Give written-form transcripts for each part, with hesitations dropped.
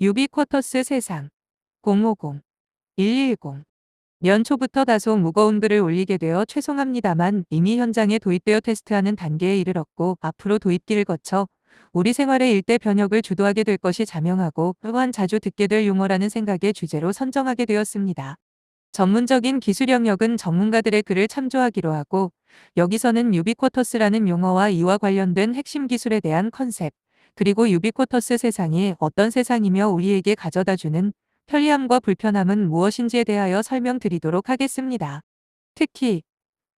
유비쿼터스 세상 050-110 연초부터 다소 무거운 글을 올리게 되어 죄송합니다만 이미 현장에 도입되어 테스트하는 단계에 이르렀고 앞으로 도입기를 거쳐 우리 생활의 일대 변혁을 주도하게 될 것이 자명하고 또한 자주 듣게 될 용어라는 생각의 주제로 선정하게 되었습니다. 전문적인 기술 영역은 전문가들의 글을 참조하기로 하고 여기서는 유비쿼터스라는 용어와 이와 관련된 핵심 기술에 대한 컨셉, 그리고 유비쿼터스 세상이 어떤 세상이며 우리에게 가져다주는 편리함과 불편함은 무엇인지에 대하여 설명드리도록 하겠습니다. 특히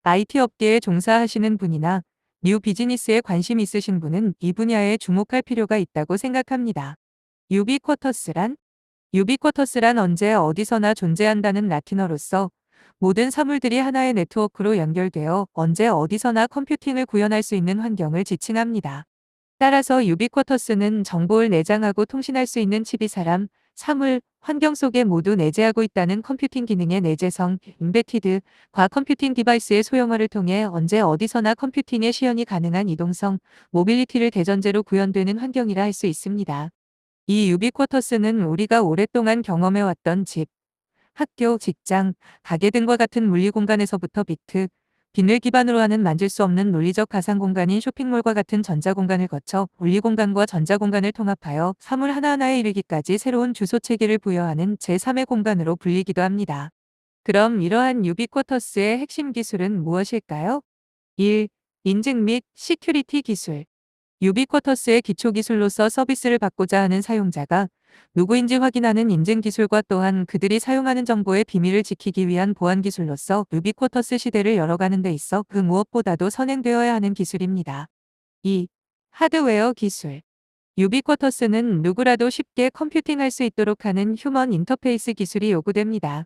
IT 업계에 종사하시는 분이나 뉴 비즈니스에 관심 있으신 분은 이 분야에 주목할 필요가 있다고 생각합니다. 유비쿼터스란? 유비쿼터스란 언제 어디서나 존재한다는 라틴어로서 모든 사물들이 하나의 네트워크로 연결되어 언제 어디서나 컴퓨팅을 구현할 수 있는 환경을 지칭합니다. 따라서 유비쿼터스는 정보를 내장하고 통신할 수 있는 칩이 사람, 사물, 환경 속에 모두 내재하고 있다는 컴퓨팅 기능의 내재성, 임베티드, 과 컴퓨팅 디바이스의 소형화를 통해 언제 어디서나 컴퓨팅의 시연이 가능한 이동성, 모빌리티를 대전제로 구현되는 환경이라 할 수 있습니다. 이 유비쿼터스는 우리가 오랫동안 경험해왔던 집, 학교, 직장, 가게 등과 같은 물리 공간에서부터 비트, 비늘 기반으로 하는 만질 수 없는 논리적 가상 공간인 쇼핑몰과 같은 전자 공간을 거쳐 물리 공간과 전자 공간을 통합하여 사물 하나하나에 이르기까지 새로운 주소 체계를 부여하는 제3의 공간으로 불리기도 합니다. 그럼 이러한 유비쿼터스의 핵심 기술은 무엇일까요? 1. 인증 및 시큐리티 기술. 유비쿼터스의 기초 기술로서 서비스를 받고자 하는 사용자가 누구인지 확인하는 인증 기술과 또한 그들이 사용하는 정보의 비밀을 지키기 위한 보안 기술로서 유비쿼터스 시대를 열어가는 데 있어 그 무엇보다도 선행되어야 하는 기술입니다. 2. 하드웨어 기술. 유비쿼터스는 누구라도 쉽게 컴퓨팅할 수 있도록 하는 휴먼 인터페이스 기술이 요구됩니다.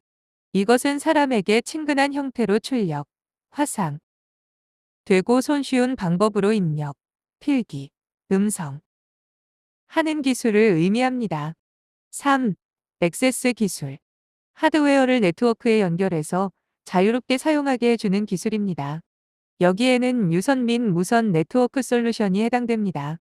이것은 사람에게 친근한 형태로 출력, 화상, 되고 손쉬운 방법으로 입력, 필기, 음성 하는 기술을 의미합니다. 3. 액세스 기술. 하드웨어를 네트워크에 연결해서 자유롭게 사용하게 해주는 기술입니다. 여기에는 유선 및 무선 네트워크 솔루션이 해당됩니다.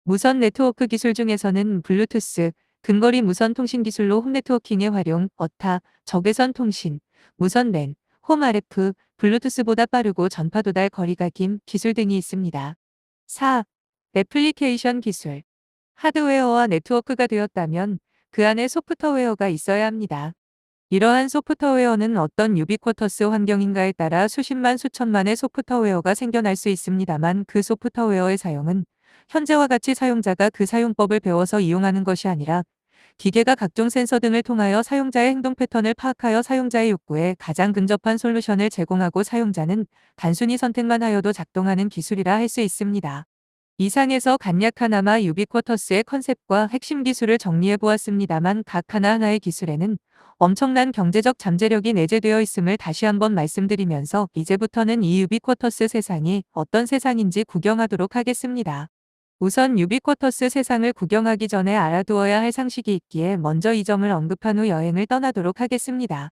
무선 네트워크 기술 중에서는 블루투스, 근거리 무선 통신 기술로 홈 네트워킹의 활용, 어타, 적외선 통신, 무선 랜, 홈 RF, 블루투스보다 빠르고 전파 도달 거리가 긴 기술 등이 있습니다. 4. 애플리케이션 기술. 하드웨어와 네트워크가 되었다면 그 안에 소프트웨어가 있어야 합니다. 이러한 소프트웨어는 어떤 유비쿼터스 환경인가에 따라 수십만 수천만의 소프트웨어가 생겨날 수 있습니다만 그 소프트웨어의 사용은 현재와 같이 사용자가 그 사용법을 배워서 이용하는 것이 아니라 기계가 각종 센서 등을 통하여 사용자의 행동 패턴을 파악하여 사용자의 욕구에 가장 근접한 솔루션을 제공하고 사용자는 단순히 선택만 하여도 작동하는 기술이라 할 수 있습니다. 이상에서 간략하나마 유비쿼터스의 컨셉과 핵심 기술을 정리해 보았습니다만 각 하나하나의 기술에는 엄청난 경제적 잠재력이 내재되어 있음을 다시 한번 말씀드리면서 이제부터는 이 유비쿼터스 세상이 어떤 세상인지 구경하도록 하겠습니다. 우선 유비쿼터스 세상을 구경하기 전에 알아두어야 할 상식이 있기에 먼저 이 점을 언급한 후 여행을 떠나도록 하겠습니다.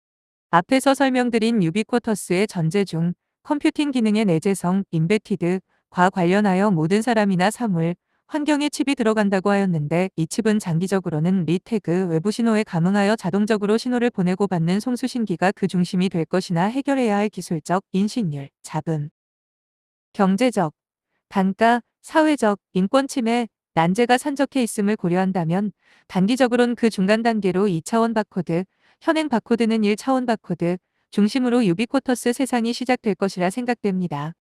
앞에서 설명드린 유비쿼터스의 전제 중 컴퓨팅 기능의 내재성, 임베티드, 과 관련하여 모든 사람이나 사물, 환경에 칩이 들어간다고 하였는데 이 칩은 장기적으로는 리태그 외부 신호에 감응하여 자동적으로 신호를 보내고 받는 송수신기가 그 중심이 될 것이나 해결해야 할 기술적, 인식률, 자금, 경제적, 단가, 사회적, 인권 침해, 난제가 산적해 있음을 고려한다면 단기적으론 그 중간 단계로 2차원 바코드, 현행 바코드는 1차원 바코드, 중심으로 유비쿼터스 세상이 시작될 것이라 생각됩니다.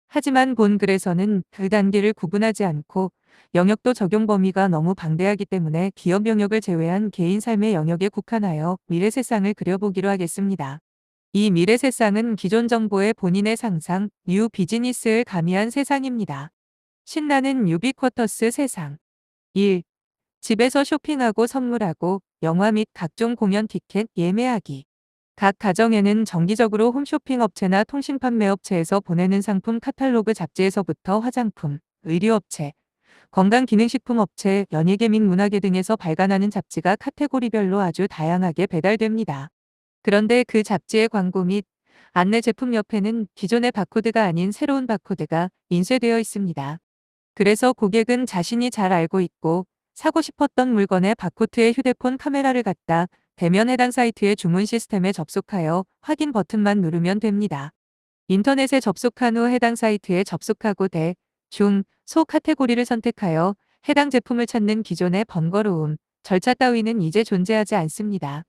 하지만 본 글에서는 그 단계를 구분하지 않고 영역도 적용 범위가 너무 방대하기 때문에 기업 영역을 제외한 개인 삶의 영역에 국한하여 미래 세상을 그려보기로 하겠습니다. 이 미래 세상은 기존 정보의 본인의 상상, 뉴 비즈니스를 가미한 세상입니다. 신나는 유비쿼터스 세상. 1. 집에서 쇼핑하고 선물하고 영화 및 각종 공연 티켓 예매하기. 각 가정에는 정기적으로 홈쇼핑 업체나 통신 판매 업체에서 보내는 상품 카탈로그 잡지에서부터 화장품, 의류업체, 건강기능식품 업체, 연예계 및 문화계 등에서 발간하는 잡지가 카테고리별로 아주 다양하게 배달됩니다. 그런데 그 잡지의 광고 및 안내 제품 옆에는 기존의 바코드가 아닌 새로운 바코드가 인쇄되어 있습니다. 그래서 고객은 자신이 잘 알고 있고 사고 싶었던 물건의 바코드에 휴대폰 카메라를 갖다 대면 해당 사이트의 주문 시스템에 접속하여 확인 버튼만 누르면 됩니다. 인터넷에 접속한 후 해당 사이트에 접속하고 대, 중, 소 카테고리를 선택하여 해당 제품을 찾는 기존의 번거로움, 절차 따위는 이제 존재하지 않습니다.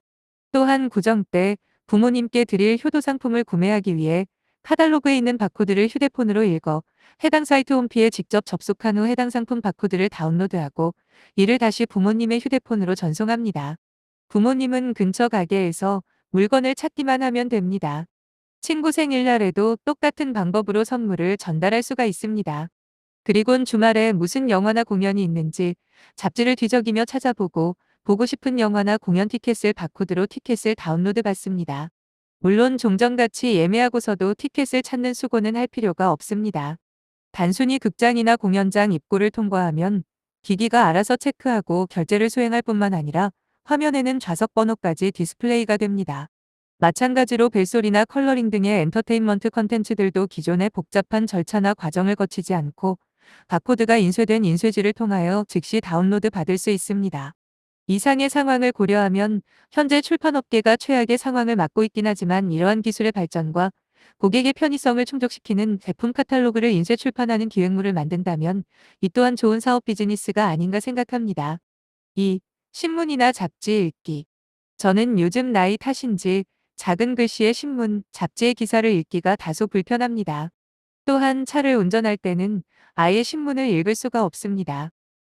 또한 구정 때 부모님께 드릴 효도 상품을 구매하기 위해 카탈로그에 있는 바코드를 휴대폰으로 읽어 해당 사이트 홈피에 직접 접속한 후 해당 상품 바코드를 다운로드하고 이를 다시 부모님의 휴대폰으로 전송합니다. 부모님은 근처 가게에서 물건을 찾기만 하면 됩니다. 친구 생일날에도 똑같은 방법으로 선물을 전달할 수가 있습니다. 그리곤 주말에 무슨 영화나 공연이 있는지 잡지를 뒤적이며 찾아보고 보고 싶은 영화나 공연 티켓을 바코드로 티켓을 다운로드 받습니다. 물론 종전같이 예매하고서도 티켓을 찾는 수고는 할 필요가 없습니다. 단순히 극장이나 공연장 입구를 통과하면 기기가 알아서 체크하고 결제를 수행할 뿐만 아니라 화면에는 좌석 번호까지 디스플레이가 됩니다. 마찬가지로 벨소리나 컬러링 등의 엔터테인먼트 컨텐츠들도 기존의 복잡한 절차나 과정을 거치지 않고 바코드가 인쇄된 인쇄지를 통하여 즉시 다운로드 받을 수 있습니다. 이상의 상황을 고려하면 현재 출판업계가 최악의 상황을 맞고 있긴 하지만 이러한 기술의 발전과 고객의 편의성을 충족시키는 제품 카탈로그를 인쇄 출판하는 기획물을 만든다면 이 또한 좋은 사업 비즈니스가 아닌가 생각합니다. 2. 신문이나 잡지 읽기. 저는 요즘 나이 탓인지 작은 글씨의 신문, 잡지의 기사를 읽기가 다소 불편합니다. 또한 차를 운전할 때는 아예 신문을 읽을 수가 없습니다.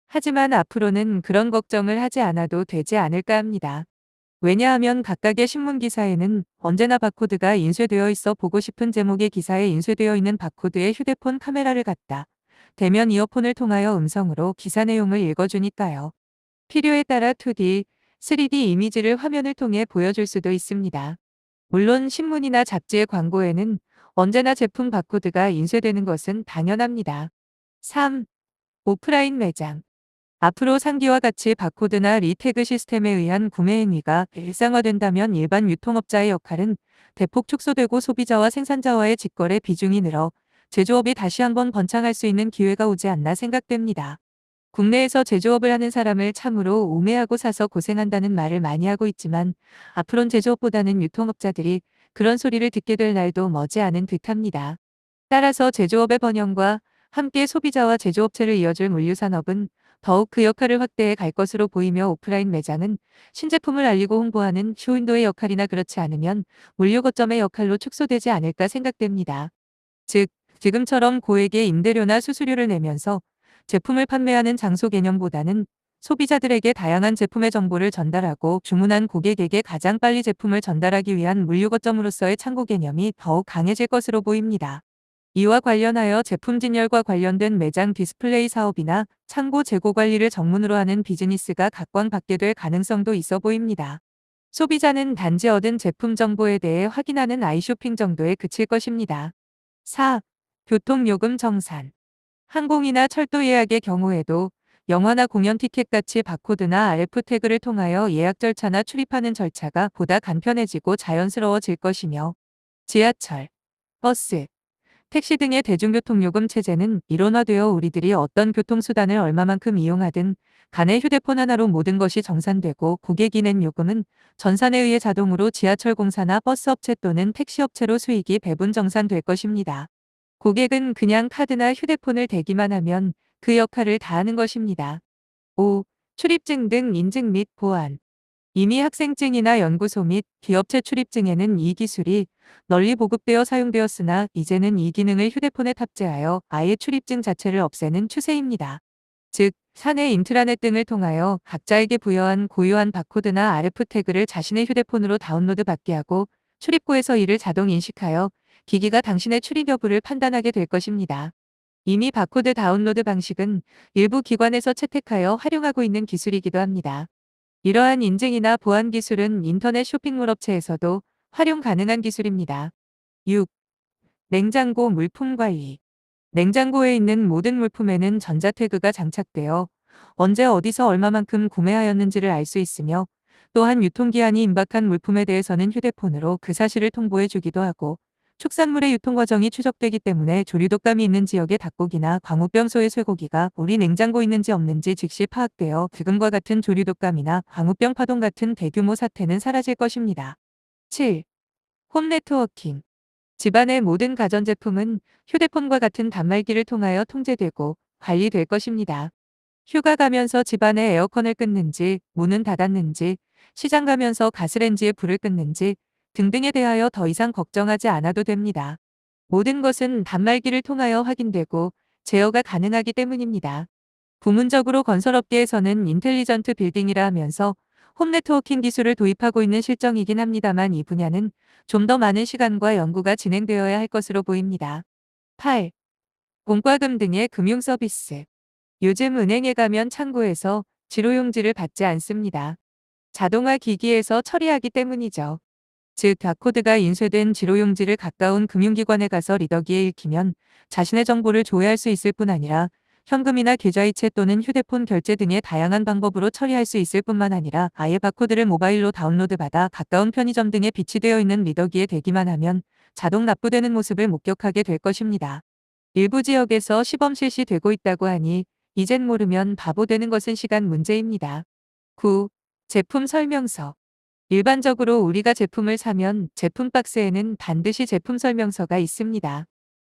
하지만 앞으로는 그런 걱정을 하지 않아도 되지 않을까 합니다. 왜냐하면 각각의 신문 기사에는 언제나 바코드가 인쇄되어 있어 보고 싶은 제목의 기사에 인쇄되어 있는 바코드에 휴대폰 카메라를 갖다 대면 이어폰을 통하여 음성으로 기사 내용을 읽어주니까요. 필요에 따라 2D, 3D 이미지를 화면을 통해 보여줄 수도 있습니다. 물론 신문이나 잡지의 광고에는 언제나 제품 바코드가 인쇄되는 것은 당연합니다. 3. 오프라인 매장. 앞으로 상기와 같이 바코드나 리태그 시스템에 의한 구매 행위가 일상화된다면 일반 유통업자의 역할은 대폭 축소되고 소비자와 생산자와의 직거래 비중이 늘어 제조업이 다시 한번 번창할 수 있는 기회가 오지 않나 생각됩니다. 국내에서 제조업을 하는 사람을 참으로 우매하고 사서 고생한다는 말을 많이 하고 있지만 앞으론 제조업보다는 유통업자들이 그런 소리를 듣게 될 날도 머지않은 듯합니다. 따라서 제조업의 번영과 함께 소비자와 제조업체를 이어줄 물류산업은 더욱 그 역할을 확대해 갈 것으로 보이며 오프라인 매장은 신제품을 알리고 홍보하는 쇼윈도의 역할이나 그렇지 않으면 물류 거점의 역할로 축소되지 않을까 생각됩니다. 즉, 지금처럼 고액의 임대료나 수수료를 내면서 제품을 판매하는 장소 개념보다는 소비자들에게 다양한 제품의 정보를 전달하고 주문한 고객에게 가장 빨리 제품을 전달하기 위한 물류 거점으로서의 창고 개념이 더욱 강해질 것으로 보입니다. 이와 관련하여 제품 진열과 관련된 매장 디스플레이 사업이나 창고 재고 관리를 전문으로 하는 비즈니스가 각광받게 될 가능성도 있어 보입니다. 소비자는 단지 얻은 제품 정보에 대해 확인하는 아이쇼핑 정도에 그칠 것입니다. 4. 교통요금 정산. 항공이나 철도 예약의 경우에도 영화나 공연 티켓같이 바코드나 RF 태그를 통하여 예약 절차나 출입하는 절차가 보다 간편해지고 자연스러워질 것이며 지하철, 버스, 택시 등의 대중교통요금 체제는 일원화되어 우리들이 어떤 교통수단을 얼마만큼 이용하든 간에 휴대폰 하나로 모든 것이 정산되고 고객이 낸 요금은 전산에 의해 자동으로 지하철 공사나 버스업체 또는 택시업체로 수익이 배분 정산될 것입니다. 고객은 그냥 카드나 휴대폰을 대기만 하면 그 역할을 다하는 것입니다. 5. 출입증 등 인증 및 보안. 이미 학생증이나 연구소 및 기업체 출입증에는 이 기술이 널리 보급되어 사용되었으나 이제는 이 기능을 휴대폰에 탑재하여 아예 출입증 자체를 없애는 추세입니다. 즉, 사내 인트라넷 등을 통하여 각자에게 부여한 고유한 바코드나 RF 태그를 자신의 휴대폰으로 다운로드 받게 하고 출입구에서 이를 자동 인식하여 기기가 당신의 출입 여부를 판단하게 될 것입니다. 이미 바코드 다운로드 방식은 일부 기관에서 채택하여 활용하고 있는 기술이기도 합니다. 이러한 인증이나 보안 기술은 인터넷 쇼핑몰 업체에서도 활용 가능한 기술입니다. 6. 냉장고 물품 관리. 냉장고에 있는 모든 물품에는 전자태그가 장착되어 언제 어디서 얼마만큼 구매하였는지를 알 수 있으며 또한 유통기한이 임박한 물품에 대해서는 휴대폰으로 그 사실을 통보해 주기도 하고 축산물의 유통 과정이 추적되기 때문에 조류독감이 있는 지역의 닭고기나 광우병소의 쇠고기가 우리 냉장고에 있는지 없는지 즉시 파악되어 지금과 같은 조류독감이나 광우병 파동 같은 대규모 사태는 사라질 것입니다. 7. 홈 네트워킹. 집안의 모든 가전제품은 휴대폰과 같은 단말기를 통하여 통제되고 관리될 것입니다. 휴가 가면서 집안의 에어컨을 끄는지, 문은 닫았는지, 시장 가면서 가스렌지에 불을 끄는지 등등에 대하여 더 이상 걱정하지 않아도 됩니다. 모든 것은 단말기를 통하여 확인되고 제어가 가능하기 때문입니다. 부문적으로 건설업계에서는 인텔리전트 빌딩이라 하면서 홈 네트워킹 기술을 도입하고 있는 실정이긴 합니다만 이 분야는 좀 더 많은 시간과 연구가 진행되어야 할 것으로 보입니다. 8. 공과금 등의 금융 서비스. 요즘 은행에 가면 창구에서 지로용지를 받지 않습니다. 자동화 기기에서 처리하기 때문이죠. 즉, 바코드가 인쇄된 지로용지를 가까운 금융기관에 가서 리더기에 읽히면 자신의 정보를 조회할 수 있을 뿐 아니라 현금이나 계좌이체 또는 휴대폰 결제 등의 다양한 방법으로 처리할 수 있을 뿐만 아니라 아예 바코드를 모바일로 다운로드받아 가까운 편의점 등에 비치되어 있는 리더기에 대기만 하면 자동 납부되는 모습을 목격하게 될 것입니다. 일부 지역에서 시범 실시되고 있다고 하니 이젠 모르면 바보 되는 것은 시간 문제입니다. 9. 제품 설명서. 일반적으로 우리가 제품을 사면 제품 박스에는 반드시 제품 설명서가 있습니다.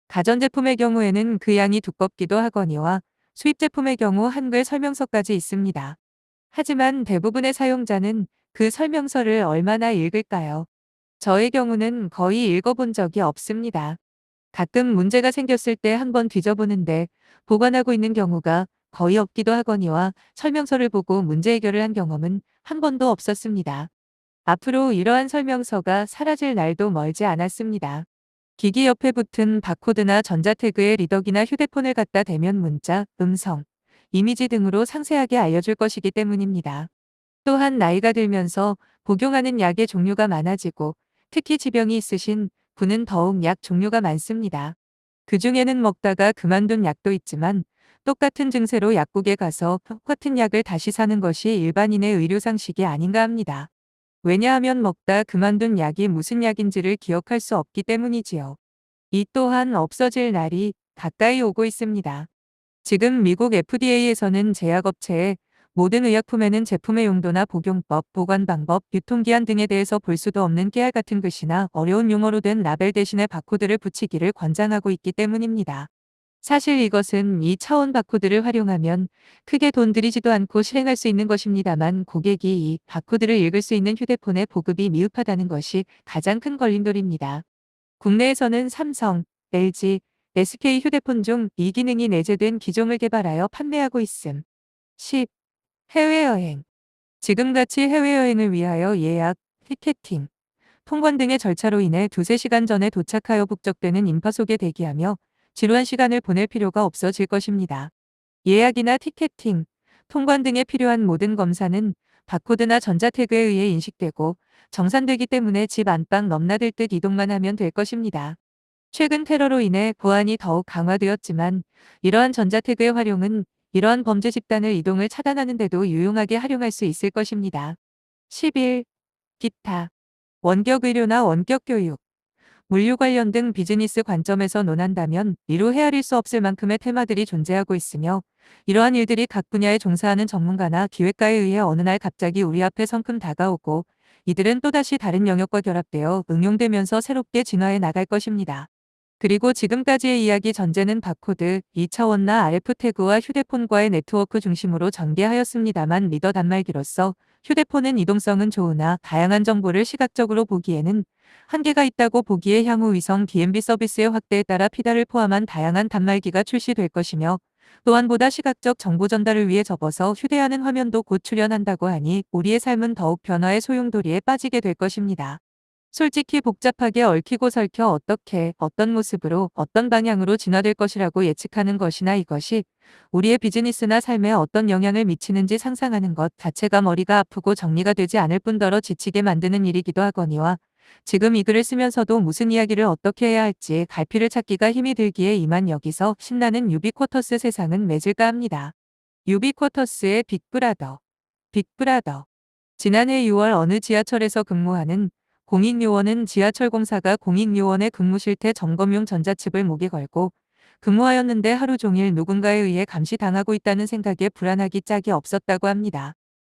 가전제품의 경우에는 그 양이 두껍기도 하거니와 수입 제품의 경우 한글 설명서까지 있습니다. 하지만 대부분의 사용자는 그 설명서를 얼마나 읽을까요? 저의 경우는 거의 읽어본 적이 없습니다. 가끔 문제가 생겼을 때 한번 뒤져보는데 보관하고 있는 경우가 거의 없기도 하거니와 설명서를 보고 문제 해결을 한 경험은 한 번도 없었습니다. 앞으로 이러한 설명서가 사라질 날도 멀지 않았습니다. 기기 옆에 붙은 바코드나 전자태그에 리더기나 휴대폰을 갖다 대면 문자, 음성, 이미지 등으로 상세하게 알려줄 것이기 때문입니다. 또한 나이가 들면서 복용하는 약의 종류가 많아지고 특히 지병이 있으신 분은 더욱 약 종류가 많습니다. 그 중에는 먹다가 그만둔 약도 있지만 똑같은 증세로 약국에 가서 똑같은 약을 다시 사는 것이 일반인의 의료상식이 아닌가 합니다. 왜냐하면 먹다 그만둔 약이 무슨 약인지를 기억할 수 없기 때문이지요. 이 또한 없어질 날이 가까이 오고 있습니다. 지금 미국 FDA에서는 제약업체에 모든 의약품에는 제품의 용도나 복용법, 보관 방법, 유통기한 등에 대해서 볼 수도 없는 깨알 같은 글씨나 어려운 용어로 된 라벨 대신에 바코드를 붙이기를 권장하고 있기 때문입니다. 사실 이것은 2차원 바코드를 활용하면 크게 돈 들이지도 않고 실행할 수 있는 것입니다만 고객이 이 바코드를 읽을 수 있는 휴대폰의 보급이 미흡하다는 것이 가장 큰 걸림돌입니다. 국내에서는 삼성, LG, SK 휴대폰 중 이 기능이 내재된 기종을 개발하여 판매하고 있음. 10. 해외여행. 지금같이 해외여행을 위하여 예약, 티켓팅, 통관 등의 절차로 인해 두세 시간 전에 도착하여 북적대는 인파 속에 대기하며 지루한 시간을 보낼 필요가 없어질 것입니다. 예약이나 티켓팅, 통관 등에 필요한 모든 검사는 바코드나 전자태그에 의해 인식되고 정산되기 때문에 집 안방 넘나들 듯 이동만 하면 될 것입니다. 최근 테러로 인해 보안이 더욱 강화되었지만 이러한 전자태그의 활용은 이러한 범죄 집단을 이동을 차단하는 데도 유용하게 활용할 수 있을 것입니다. 11. 기타. 원격 의료나 원격 교육. 물류 관련 등 비즈니스 관점에서 논한다면 이루 헤아릴 수 없을 만큼의 테마들이 존재하고 있으며 이러한 일들이 각 분야에 종사하는 전문가나 기획가에 의해 어느 날 갑자기 우리 앞에 성큼 다가오고 이들은 또다시 다른 영역과 결합되어 응용되면서 새롭게 진화해 나갈 것입니다. 그리고 지금까지의 이야기 전제는 바코드, 2차원나 RF 태그와 휴대폰과의 네트워크 중심으로 전개하였습니다만 리더 단말기로서 휴대폰은 이동성은 좋으나 다양한 정보를 시각적으로 보기에는 한계가 있다고 보기에 향후 위성 DMB 서비스의 확대에 따라 피달을 포함한 다양한 단말기가 출시될 것이며 또한 보다 시각적 정보 전달을 위해 접어서 휴대하는 화면도 곧 출현한다고 하니 우리의 삶은 더욱 변화의 소용돌이에 빠지게 될 것입니다. 솔직히 복잡하게 얽히고 설켜 어떻게, 어떤 모습으로, 어떤 방향으로 진화될 것이라고 예측하는 것이나 이것이 우리의 비즈니스나 삶에 어떤 영향을 미치는지 상상하는 것 자체가 머리가 아프고 정리가 되지 않을 뿐더러 지치게 만드는 일이기도 하거니와 지금 이 글을 쓰면서도 무슨 이야기를 어떻게 해야 할지 갈피를 찾기가 힘이 들기에 이만 여기서 신나는 유비쿼터스 세상은 맺을까 합니다. 유비쿼터스의 빅브라더. 빅브라더. 지난해 6월 어느 지하철에서 근무하는 공익요원은 지하철 공사가 공익요원의 근무 실태 점검용 전자칩을 목에 걸고 근무하였는데 하루 종일 누군가에 의해 감시당하고 있다는 생각에 불안하기 짝이 없었다고 합니다.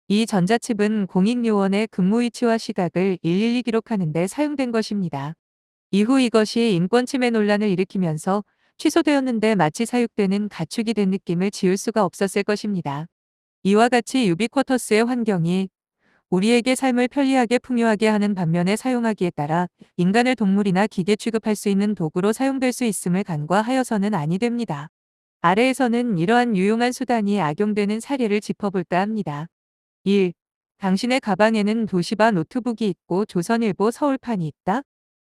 이 전자칩은 공익요원의 근무 위치와 시각을 일일이 기록하는 데 사용된 것입니다. 이후 이것이 인권침해 논란을 일으키면서 취소되었는데 마치 사육되는 가축이 된 느낌을 지울 수가 없었을 것입니다. 이와 같이 유비쿼터스의 환경이 우리에게 삶을 편리하게 풍요하게 하는 반면에 사용하기에 따라 인간을 동물이나 기계 취급할 수 있는 도구로 사용될 수 있음을 간과하여서는 아니 됩니다. 아래에서는 이러한 유용한 수단이 악용되는 사례를 짚어볼까 합니다. 1. 당신의 가방에는 도시바 노트북이 있고 조선일보 서울판이 있다.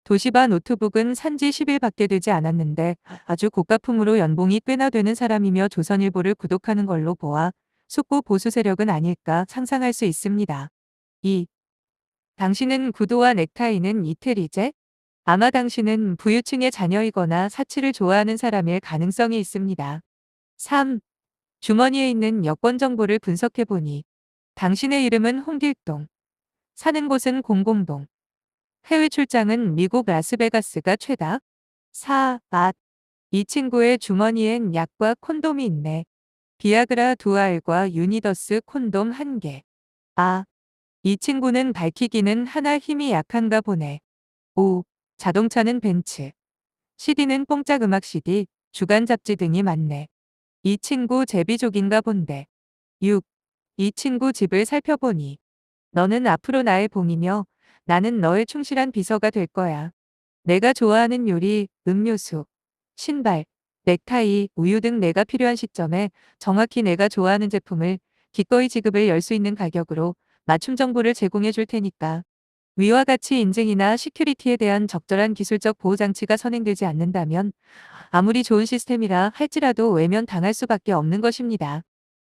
도시바 노트북은 산지 10일밖에 되지 않았는데 아주 고가품으로 연봉이 꽤나 되는 사람이며 조선일보를 구독하는 걸로 보아 숙고 보수 세력은 아닐까 상상할 수 있습니다. 2. 당신은 구두와 넥타이는 이태리제? 아마 당신은 부유층의 자녀이거나 사치를 좋아하는 사람일 가능성이 있습니다. 3. 주머니에 있는 여권 정보를 분석해보니 당신의 이름은 홍길동, 사는 곳은 공공동, 해외 출장은 미국 라스베가스가 최다. 4. 이 친구의 주머니엔 약과 콘돔이 있네. 비아그라 2알과 유니더스 콘돔 1개. 이 친구는 밝히기는 하나 힘이 약한가 보네. 5. 자동차는 벤츠. CD는 뽕짝 음악 CD, 주간 잡지 등이 많네. 이 친구 제비족인가 본데. 6. 이 친구 집을 살펴보니 너는 앞으로 나의 봉이며 나는 너의 충실한 비서가 될 거야. 내가 좋아하는 요리, 음료수, 신발, 넥타이, 우유 등 내가 필요한 시점에 정확히 내가 좋아하는 제품을 기꺼이 지급을 열 수 있는 가격으로 맞춤 정보를 제공해 줄 테니까. 위와 같이 인증이나 시큐리티에 대한 적절한 기술적 보호 장치가 선행되지 않는다면 아무리 좋은 시스템이라 할지라도 외면 당할 수밖에 없는 것입니다.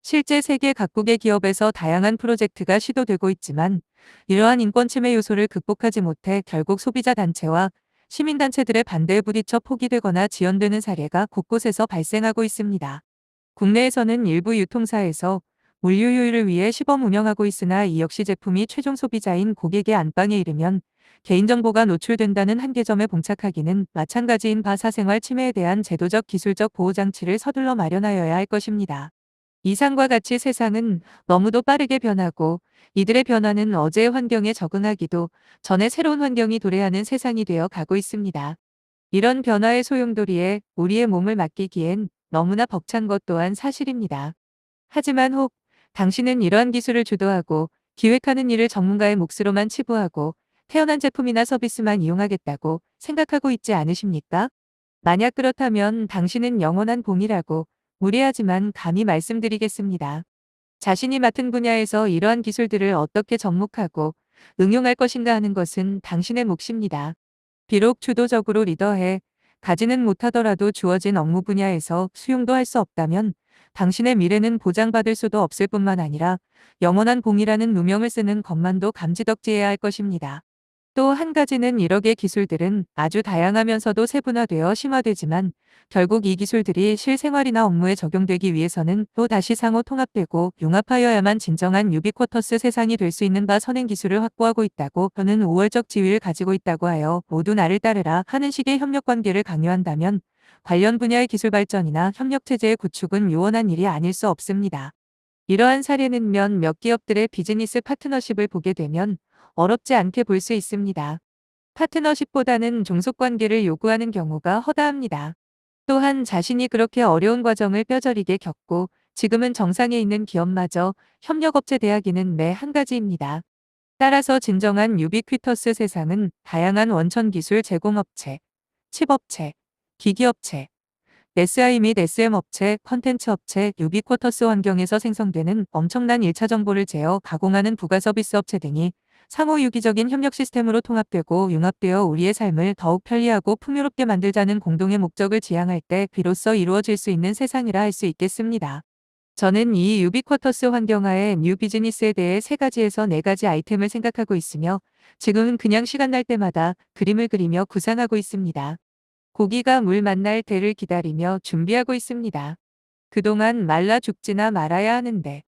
실제 세계 각국의 기업에서 다양한 프로젝트가 시도되고 있지만 이러한 인권 침해 요소를 극복하지 못해 결국 소비자 단체와 시민단체들의 반대에 부딪혀 포기되거나 지연되는 사례가 곳곳에서 발생하고 있습니다. 국내에서는 일부 유통사에서 물류 효율을 위해 시범 운영하고 있으나 이 역시 제품이 최종 소비자인 고객의 안방에 이르면 개인정보가 노출된다는 한계점에 봉착하기는 마찬가지인 바 사생활 침해에 대한 제도적 기술적 보호장치를 서둘러 마련하여야 할 것입니다. 이상과 같이 세상은 너무도 빠르게 변하고 이들의 변화는 어제의 환경에 적응하기도 전에 새로운 환경이 도래하는 세상이 되어 가고 있습니다. 이런 변화의 소용돌이에 우리의 몸을 맡기기엔 너무나 벅찬 것 또한 사실입니다. 하지만 혹 당신은 이러한 기술을 주도하고 기획하는 일을 전문가의 몫으로만 치부하고 태어난 제품이나 서비스만 이용하겠다고 생각하고 있지 않으십니까? 만약 그렇다면 당신은 영원한 봉이라고 무례하지만 감히 말씀드리겠습니다. 자신이 맡은 분야에서 이러한 기술들을 어떻게 접목하고 응용할 것인가 하는 것은 당신의 몫입니다. 비록 주도적으로 리더해 가지는 못하더라도 주어진 업무 분야에서 수용도 할 수 없다면 당신의 미래는 보장받을 수도 없을 뿐만 아니라 영원한 봉이라는 누명을 쓰는 것만도 감지덕지해야 할 것입니다. 또 한 가지는 이러게 기술들은 아주 다양하면서도 세분화되어 심화되지만 결국 이 기술들이 실생활이나 업무에 적용되기 위해서는 또 다시 상호 통합되고 융합하여야만 진정한 유비쿼터스 세상이 될 수 있는 바 선행 기술을 확보하고 있다고 저는 우월적 지위를 가지고 있다고 하여 모두 나를 따르라 하는 식의 협력 관계를 강요한다면 관련 분야의 기술 발전이나 협력 체제의 구축은 요원한 일이 아닐 수 없습니다. 이러한 사례는 몇 기업들의 비즈니스 파트너십을 보게 되면 어렵지 않게 볼 수 있습니다. 파트너십보다는 종속관계를 요구하는 경우가 허다합니다. 또한 자신이 그렇게 어려운 과정을 뼈저리게 겪고 지금은 정상에 있는 기업마저 협력업체 대하기는 매 한 가지입니다. 따라서 진정한 유비퀴터스 세상은 다양한 원천기술 제공업체, 칩업체, 기기업체, SI 및 SM 업체, 컨텐츠 업체, 유비쿼터스 환경에서 생성되는 엄청난 1차 정보를 제어, 가공하는 부가서비스 업체 등이 상호 유기적인 협력 시스템으로 통합되고 융합되어 우리의 삶을 더욱 편리하고 풍요롭게 만들자는 공동의 목적을 지향할 때 비로소 이루어질 수 있는 세상이라 할 수 있겠습니다. 저는 이 유비쿼터스 환경하에 뉴 비즈니스에 대해 3가지에서 4가지 아이템을 생각하고 있으며 지금은 그냥 시간 날 때마다 그림을 그리며 구상하고 있습니다. 고기가 물 만날 때를 기다리며 준비하고 있습니다. 그동안 말라 죽지나 말아야 하는데